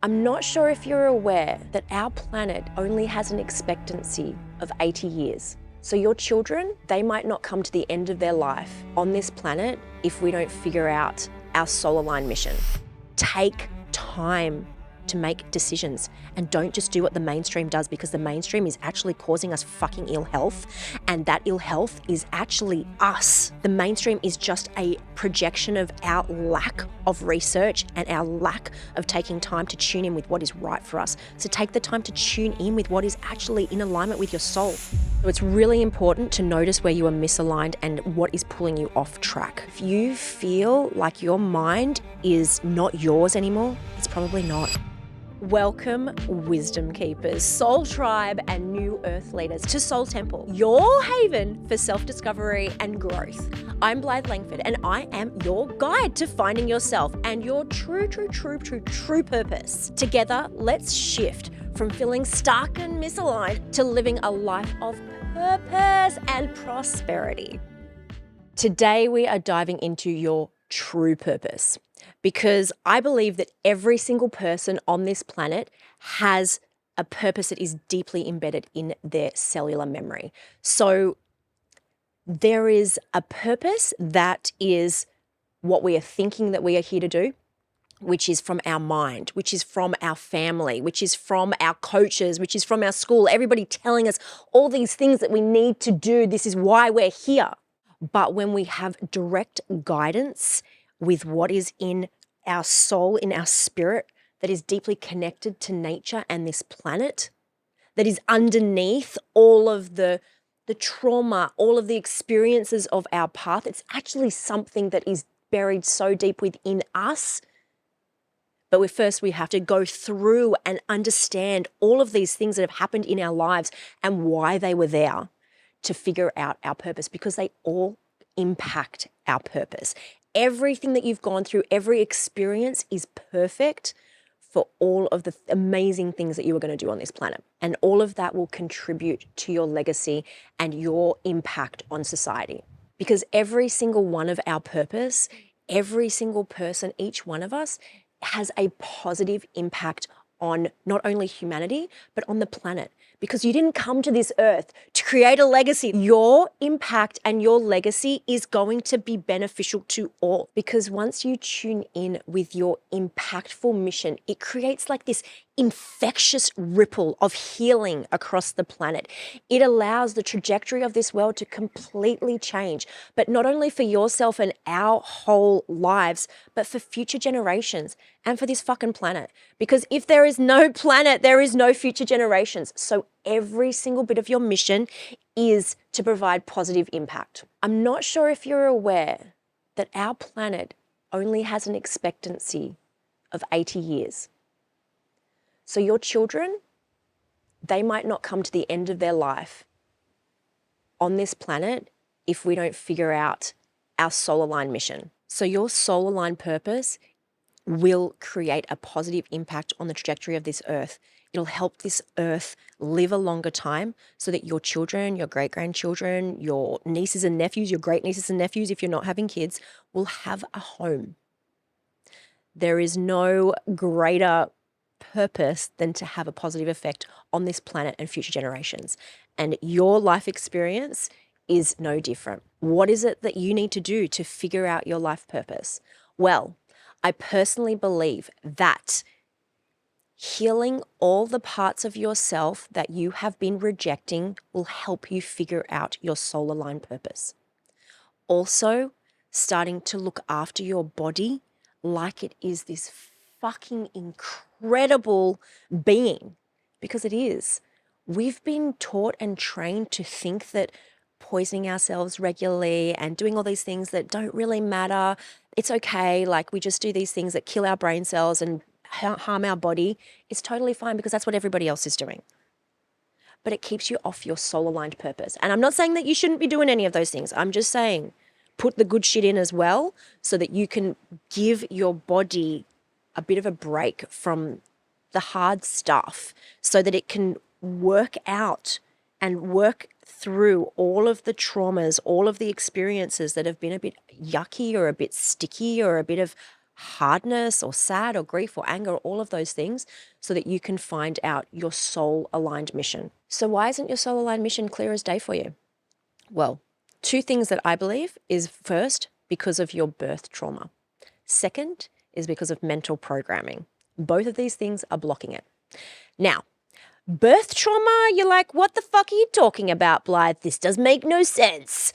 I'm not sure if you're aware that our planet only has an expectancy of 80 years. So your children, they might not come to the end of their life on this planet if we don't figure out our solar line mission. Take time to make decisions and don't just do what the mainstream does, because the mainstream is actually causing us fucking ill health, and that ill health is actually us. The mainstream is just a projection of our lack of research and our lack of taking time to tune in with what is right for us. So take the time to tune in with what is actually in alignment with your soul. So it's really important to notice where you are misaligned and what is pulling you off track. If you feel like your mind is not yours anymore, it's probably not. Welcome, Wisdom Keepers, Soul Tribe, and New Earth Leaders to Soul Temple, your haven for self-discovery and growth. I'm Blythe Langford, and I am your guide to finding yourself and your true purpose. Together, let's shift from feeling stuck and misaligned to living a life of purpose and prosperity. Today, we are diving into your true purpose, because I believe that every single person on this planet has a purpose that is deeply embedded in their cellular memory. So there is a purpose that is what we are thinking that we are here to do, which is from our mind, which is from our family, which is from our coaches, which is from our school, everybody telling us all these things that we need to do. This is why we're here. But when we have direct guidance with what is in our soul, in our spirit, that is deeply connected to nature and this planet, that is underneath all of the trauma, all of the experiences of our path, it's actually something that is buried so deep within us. But we have to go through and understand all of these things that have happened in our lives and why they were there to figure out our purpose, because they all impact our purpose. Everything that you've gone through, every experience is perfect for all of the amazing things that you are going to do on this planet. And all of that will contribute to your legacy and your impact on society. Because every single one of our purpose, every single person, each one of us has a positive impact on not only humanity, but on the planet. Because you didn't come to this earth to create a legacy. Your impact and your legacy is going to be beneficial to all. Because once you tune in with your impactful mission, it creates like this infectious ripple of healing across the planet. It allows the trajectory of this world to completely change, but not only for yourself and our whole lives, but for future generations and for this fucking planet. Because if there is no planet, there is no future generations. So every single bit of your mission is to provide positive impact. I'm not sure if you're aware that our planet only has an expectancy of 80 years. So your children, they might not come to the end of their life on this planet if we don't figure out our solar line mission. So your solar line purpose will create a positive impact on the trajectory of this earth. It'll help this earth live a longer time so that your children, your great-grandchildren, your nieces and nephews, your great-nieces and nephews, if you're not having kids, will have a home. There is no greater purpose than to have a positive effect on this planet and future generations. And your life experience is no different. What is it that you need to do to figure out your life purpose? Well, I personally believe that healing all the parts of yourself that you have been rejecting will help you figure out your solar line purpose. Also, starting to look after your body like it is this fucking incredible being, because it is. We've been taught and trained to think that poisoning ourselves regularly and doing all these things that don't really matter, it's okay, like we just do these things that kill our brain cells and harm our body, it's totally fine because that's what everybody else is doing. But it keeps you off your soul-aligned purpose. And I'm not saying that you shouldn't be doing any of those things. I'm just saying put the good shit in as well so that you can give your body a bit of a break from the hard stuff so that it can work out and work through all of the traumas, all of the experiences that have been a bit yucky or a bit sticky or a bit of hardness or sad or grief or anger, or all of those things, so that you can find out your soul-aligned mission. So why isn't your soul-aligned mission clear as day for you? Well, two things that I believe is, first, because of your birth trauma. Second is because of mental programming. Both of these things are blocking it. Now, birth trauma, you're like, what the fuck are you talking about, Blythe? This does make no sense.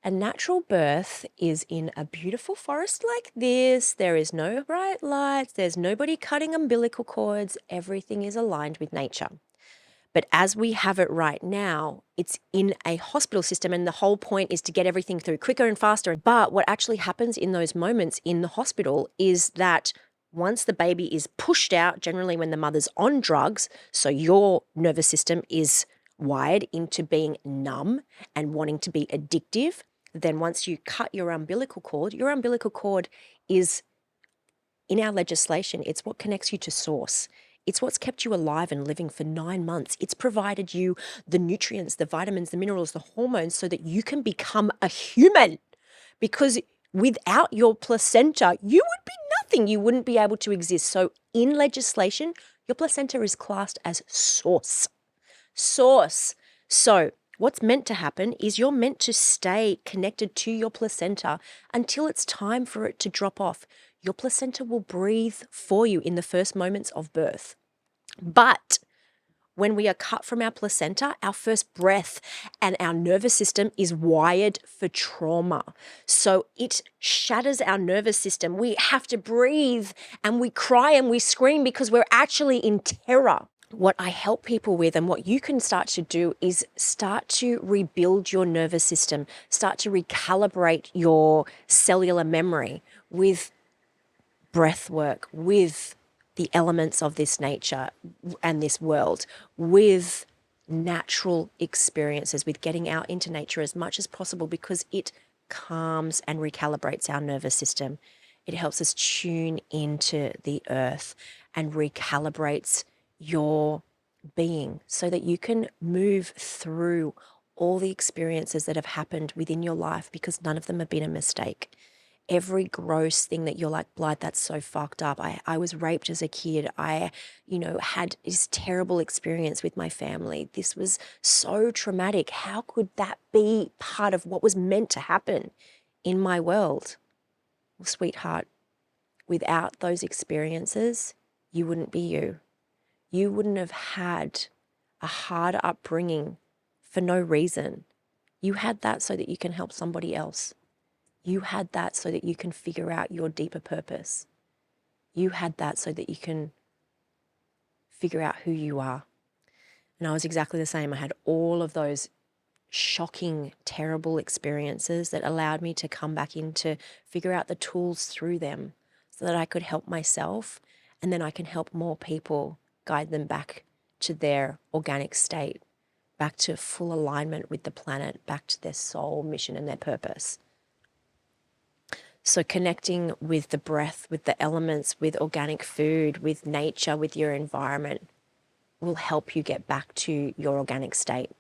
A natural birth is in a beautiful forest like this. There is no bright lights. There's nobody cutting umbilical cords. Everything is aligned with nature. But as we have it right now, it's in a hospital system, and the whole point is to get everything through quicker and faster. But what actually happens in those moments in the hospital is that once the baby is pushed out, generally when the mother's on drugs, so your nervous system is wired into being numb and wanting to be addictive, then once you cut your umbilical cord is, in our legislation, it's what connects you to source. It's what's kept you alive and living for 9 months. It's provided you the nutrients, the vitamins, the minerals, the hormones, so that you can become a human. Because without your placenta, you would be nothing. You wouldn't be able to exist. So in legislation, your placenta is classed as source. Source. So what's meant to happen is you're meant to stay connected to your placenta until it's time for it to drop off. Your placenta will breathe for you in the first moments of birth. But when we are cut from our placenta, our first breath and our nervous system is wired for trauma. So it shatters our nervous system. We have to breathe and we cry and we scream because we're actually in terror. What I help people with, and what you can start to do, is start to rebuild your nervous system, start to recalibrate your cellular memory with breath work, with the elements of this nature and this world, with natural experiences, with getting out into nature as much as possible, because it calms and recalibrates our nervous system. It helps us tune into the earth and recalibrates your being so that you can move through all the experiences that have happened within your life, because none of them have been a mistake. Every gross thing that you're like, Blythe, that's so fucked up. I was raped as a kid. I had this terrible experience with my family. This was so traumatic. How could that be part of what was meant to happen in my world? Well, sweetheart, without those experiences, you wouldn't be you. You wouldn't have had a hard upbringing for no reason. You had that so that you can help somebody else. You had that so that you can figure out your deeper purpose. You had that so that you can figure out who you are. And I was exactly the same. I had all of those shocking, terrible experiences that allowed me to come back in to figure out the tools through them so that I could help myself, and then I can help more people, guide them back to their organic state, back to full alignment with the planet, back to their soul mission and their purpose. So connecting with the breath, with the elements, with organic food, with nature, with your environment will help you get back to your organic state.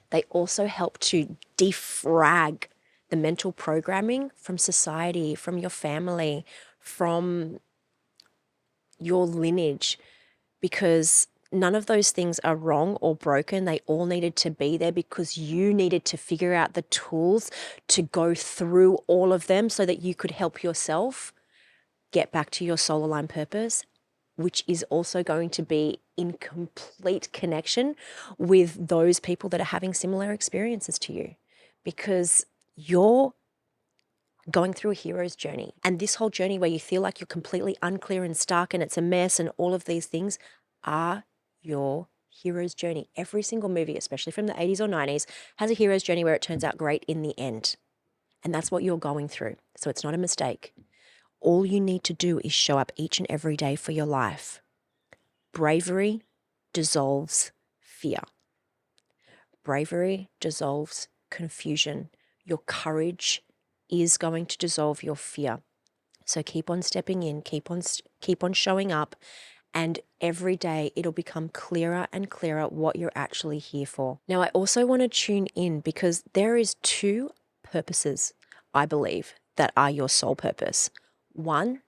They also help to defrag the mental programming from society, from your family, from your lineage, because none of those things are wrong or broken. They all needed to be there because you needed to figure out the tools to go through all of them so that you could help yourself get back to your soul aligned purpose, which is also going to be in complete connection with those people that are having similar experiences to you, because you're going through a hero's journey. And this whole journey where you feel like you're completely unclear and stuck and it's a mess and all of these things are your hero's journey. Every single movie, especially from the 80s or 90s, has a hero's journey where it turns out great in the end. And that's what you're going through. So it's not a mistake. All you need to do is show up each and every day for your life. Bravery dissolves fear. Bravery dissolves confusion. Your courage is going to dissolve your fear. So keep on stepping in, keep on showing up, and every day it'll become clearer and clearer what you're actually here for. Now, I also want to tune in because there is two purposes, I believe, that are your soul purpose. One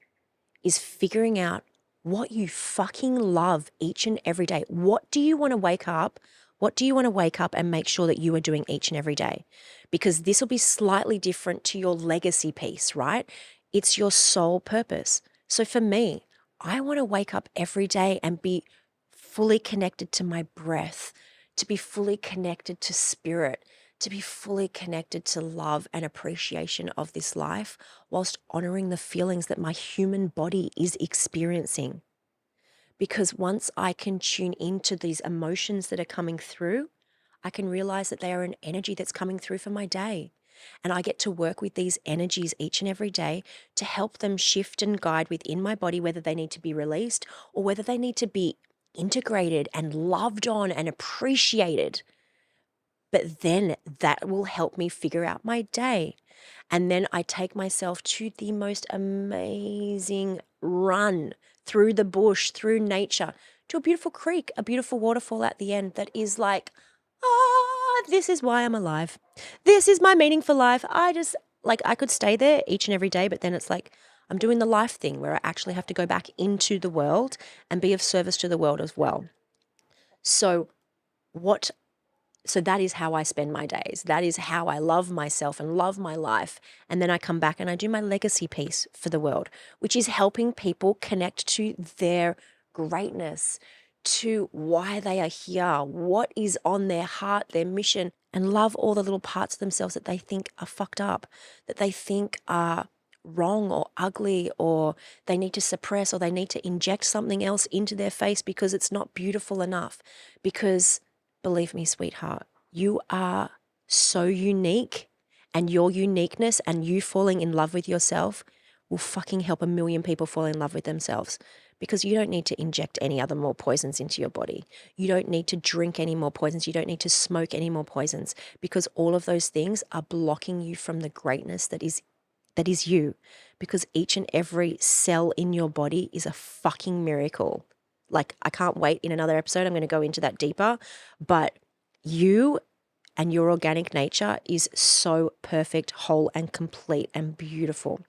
is figuring out what you fucking love each and every day. What do you want to wake up? What do you want to wake up and make sure that you are doing each and every day? Because this will be slightly different to your legacy piece, right? It's your soul purpose. So for me, I want to wake up every day and be fully connected to my breath, to be fully connected to spirit, to be fully connected to love and appreciation of this life, whilst honoring the feelings that my human body is experiencing. Because once I can tune into these emotions that are coming through, I can realize that they are an energy that's coming through for my day. And I get to work with these energies each and every day to help them shift and guide within my body, whether they need to be released or whether they need to be integrated and loved on and appreciated. But then that will help me figure out my day. And then I take myself to the most amazing run through the bush, through nature, to a beautiful creek, a beautiful waterfall at the end that is like, this is why I'm alive. This is my meaning for life. I could stay there each and every day, but then it's like, I'm doing the life thing where I actually have to go back into the world and be of service to the world as well. So that is how I spend my days. That is how I love myself and love my life. And then I come back and I do my legacy piece for the world, which is helping people connect to their greatness, to why they are here, what is on their heart, their mission, and love all the little parts of themselves that they think are fucked up, that they think are wrong or ugly, or they need to suppress, or they need to inject something else into their face because it's not beautiful enough. Because believe me, sweetheart, you are so unique, and your uniqueness and you falling in love with yourself will fucking help a million people fall in love with themselves, because you don't need to inject any other more poisons into your body. You don't need to drink any more poisons. You don't need to smoke any more poisons, because all of those things are blocking you from the greatness that is you, because each and every cell in your body is a fucking miracle. Like, I can't wait. In another episode, I'm going to go into that deeper, but you and your organic nature is so perfect, whole and complete and beautiful.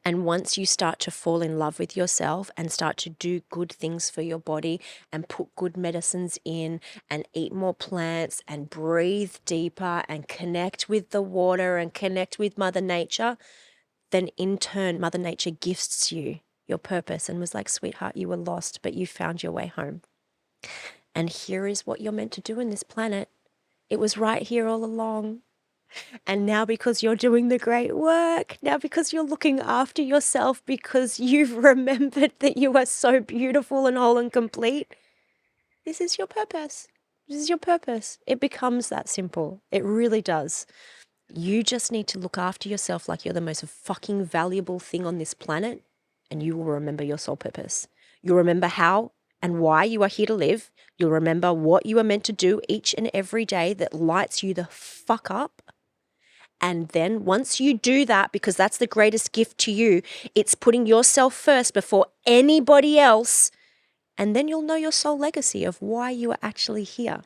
And once you start to fall in love with yourself and start to do good things for your body and put good medicines in and eat more plants and breathe deeper and connect with the water and connect with Mother Nature, then in turn, Mother Nature gifts you your purpose and was like, sweetheart, you were lost, but you found your way home. And here is what you're meant to do in this planet. It was right here all along. And now, because you're doing the great work, now because you're looking after yourself, because you've remembered that you are so beautiful and whole and complete, this is your purpose. This is your purpose. It becomes that simple. It really does. You just need to look after yourself like you're the most fucking valuable thing on this planet, and you will remember your soul purpose. You'll remember how and why you are here to live. You'll remember what you are meant to do each and every day that lights you the fuck up. And then once you do that, because that's the greatest gift to you, it's putting yourself first before anybody else. And then you'll know your soul legacy of why you are actually here.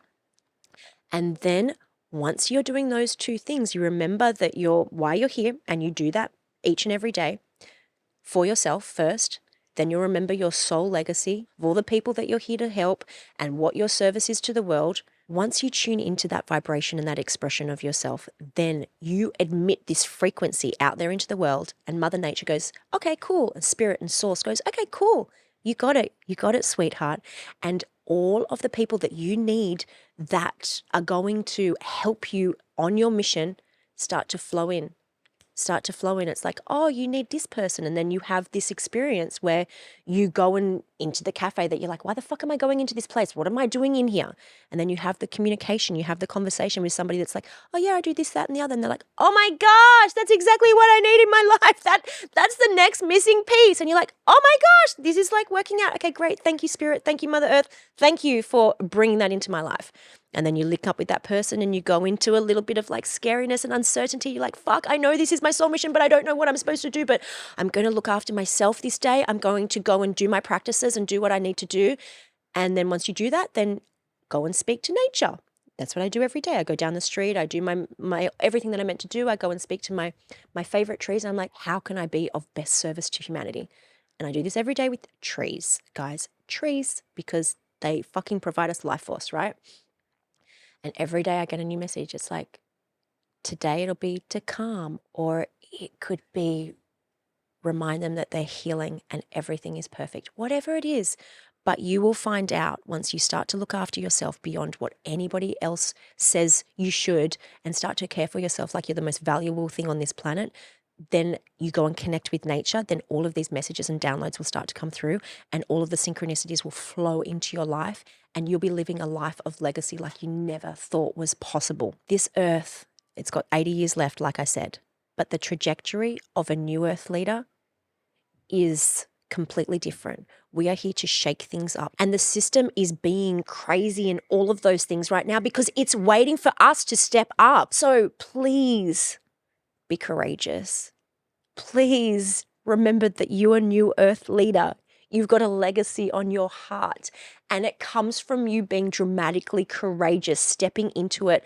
And then once you're doing those two things, you remember that why you're here, and you do that each and every day for yourself first. Then you'll remember your soul legacy of all the people that you're here to help and what your service is to the world. Once you tune into that vibration and that expression of yourself, then you admit this frequency out there into the world, and Mother Nature goes, okay, cool. And Spirit and Source goes, okay, cool. You got it, sweetheart. And all of the people that you need that are going to help you on your mission start to flow in. It's like, oh, you need this person. And then you have this experience where you go into the cafe that you're like, why the fuck am I going into this place? What am I doing in here? And then you have the communication, you have the conversation with somebody that's like, oh yeah, I do this, that, and the other. And they're like, oh my gosh, that's exactly what I need in my life. That's the next missing piece. And you're like, oh my gosh, this is like working out. Okay, great. Thank you, Spirit. Thank you, Mother Earth. Thank you for bringing that into my life. And then you link up with that person and you go into a little bit of like scariness and uncertainty. You're like, fuck, I know this is my soul mission, but I don't know what I'm supposed to do. But I'm going to look after myself this day. I'm going to go and do my practices and do what I need to do. And then once you do that, then go and speak to nature. That's what I do every day. I go down the street, I do my everything that I'm meant to do. I go and speak to my favorite trees. And I'm like, how can I be of best service to humanity? And I do this every day with trees, guys, trees, because they fucking provide us life force, right? And every day I get a new message. It's like, today it'll be to calm, or it could be remind them that they're healing and everything is perfect, whatever it is. But you will find out once you start to look after yourself beyond what anybody else says you should, and start to care for yourself like you're the most valuable thing on this planet, then you go and connect with nature, then all of these messages and downloads will start to come through, and all of the synchronicities will flow into your life, and you'll be living a life of legacy like you never thought was possible. This earth, it's got 80 years left, like I said, but the trajectory of a new earth leader is completely different. We are here to shake things up, and the system is being crazy and all of those things right now because it's waiting for us to step up. So please be courageous. Please remember that you are new earth leader. You've got a legacy on your heart, and it comes from you being dramatically courageous, stepping into it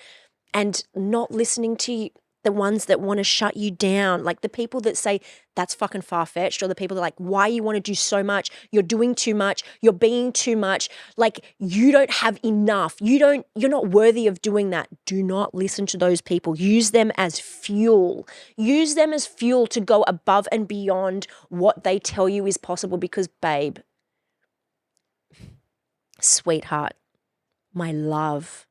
and not listening to the ones that want to shut you down, like the people that say that's fucking far-fetched, or the people that are like, why you want to do so much? You're doing too much. You're being too much. Like, you don't have enough. You're not worthy of doing that. Do not listen to those people. Use them as fuel. Use them as fuel to go above and beyond what they tell you is possible, because babe, sweetheart, my love,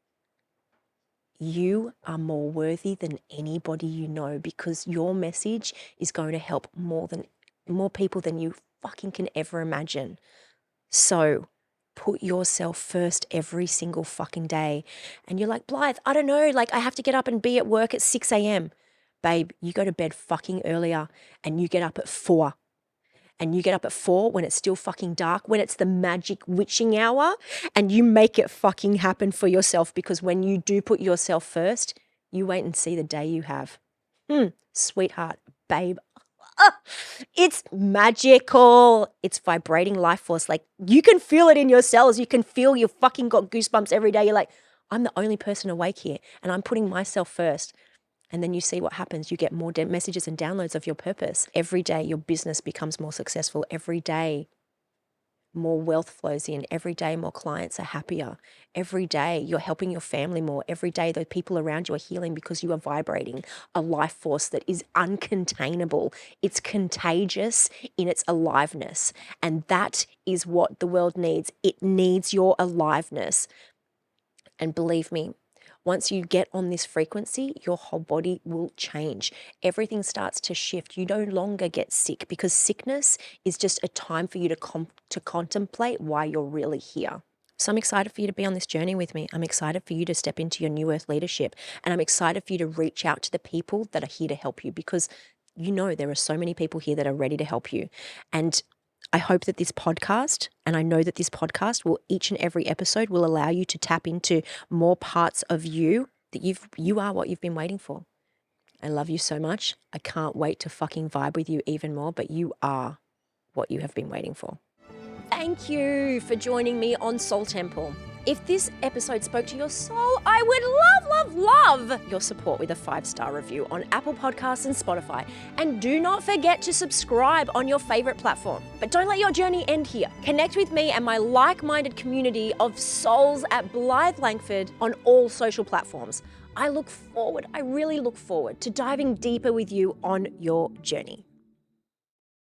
you are more worthy than anybody you know, because your message is going to help more people than you fucking can ever imagine. So put yourself first every single fucking day. And you're like, Blythe, I don't know, like I have to get up and be at work at 6 a.m. Babe, you go to bed fucking earlier, and you get up at 4. And you get up at 4 when it's still fucking dark, when it's the magic witching hour, and you make it fucking happen for yourself, because when you do put yourself first, you wait and see the day you have. Sweetheart, babe. It's magical. It's vibrating life force. Like, you can feel it in your cells. You can feel you fucking got goosebumps every day. You're like, I'm the only person awake here, and I'm putting myself first. And then you see what happens. You get more messages and downloads of your purpose. Every day your business becomes more successful. Every day more wealth flows in. Every day more clients are happier. Every day you're helping your family more. Every day the people around you are healing, because you are vibrating a life force that is uncontainable. It's contagious in its aliveness. And that is what the world needs. It needs your aliveness. And believe me, once you get on this frequency, your whole body will change. Everything starts to shift. You no longer get sick, because sickness is just a time for you to contemplate why you're really here. So I'm excited for you to be on this journey with me. I'm excited for you to step into your new earth leadership. And I'm excited for you to reach out to the people that are here to help you, because you know there are so many people here that are ready to help you. And I hope that this podcast, and I know that this podcast will, each and every episode will allow you to tap into more parts of you, that you are what you've been waiting for. I love you so much. I can't wait to fucking vibe with you even more, but you are what you have been waiting for. Thank you for joining me on Soul Temple. If this episode spoke to your soul, I would love your support with a 5-star review on Apple Podcasts and Spotify. And do not forget to subscribe on your favorite platform. But don't let your journey end here. Connect with me and my like-minded community of souls at Blythe Langford on all social platforms. I really look forward to diving deeper with you on your journey.